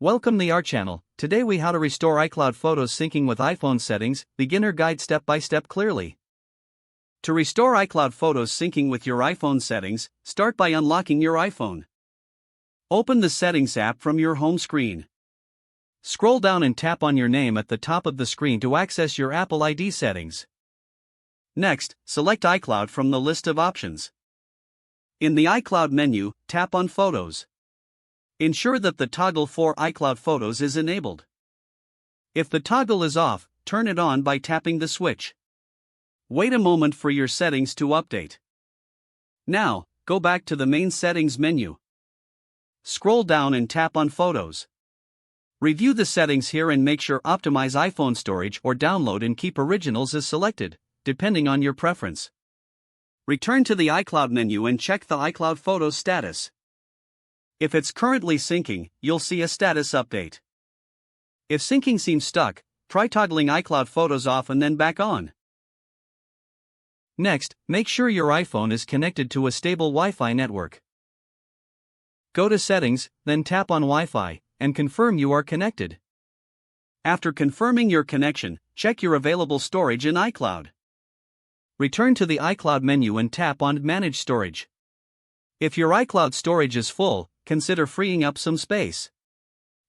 Welcome to our channel. Today we how to restore iCloud photos syncing with iPhone settings, beginner guide step by step clearly. To restore iCloud photos syncing with your iPhone settings, start by unlocking your iPhone. Open the Settings app from your home screen. Scroll down and tap on your name at the top of the screen to access your Apple ID settings. Next, select iCloud from the list of options. In the iCloud menu, tap on Photos. Ensure that the toggle for iCloud Photos is enabled. If the toggle is off, turn it on by tapping the switch. Wait a moment for your settings to update. Now, go back to the main settings menu. Scroll down and tap on Photos. Review the settings here and make sure Optimize iPhone Storage or Download and Keep Originals is selected, depending on your preference. Return to the iCloud menu and check the iCloud Photos status. If it's currently syncing, you'll see a status update. If syncing seems stuck, try toggling iCloud Photos off and then back on. Next, make sure your iPhone is connected to a stable Wi-Fi network. Go to Settings, then tap on Wi-Fi, and confirm you are connected. After confirming your connection, check your available storage in iCloud. Return to the iCloud menu and tap on Manage Storage. If your iCloud storage is full, consider freeing up some space.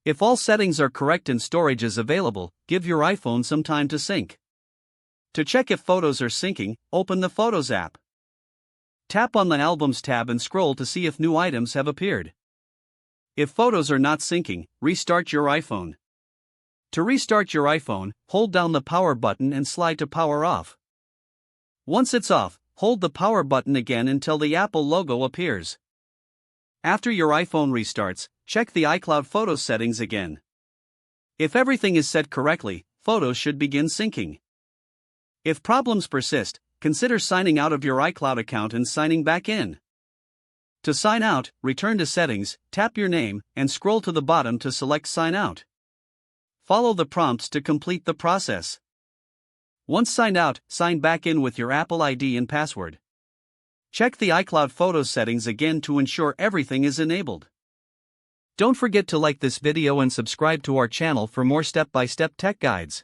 If all settings are correct and storage is available, give your iPhone some time to sync. To check if photos are syncing, open the Photos app. Tap on the Albums tab and scroll to see if new items have appeared. If photos are not syncing, restart your iPhone. To restart your iPhone, hold down the power button and slide to power off. Once it's off, hold the power button again until the Apple logo appears. After your iPhone restarts, check the iCloud Photos settings again. If everything is set correctly, photos should begin syncing. If problems persist, consider signing out of your iCloud account and signing back in. To sign out, return to Settings, tap your name, and scroll to the bottom to select Sign Out. Follow the prompts to complete the process. Once signed out, sign back in with your Apple ID and password. Check the iCloud Photos settings again to ensure everything is enabled. Don't forget to like this video and subscribe to our channel for more step-by-step tech guides.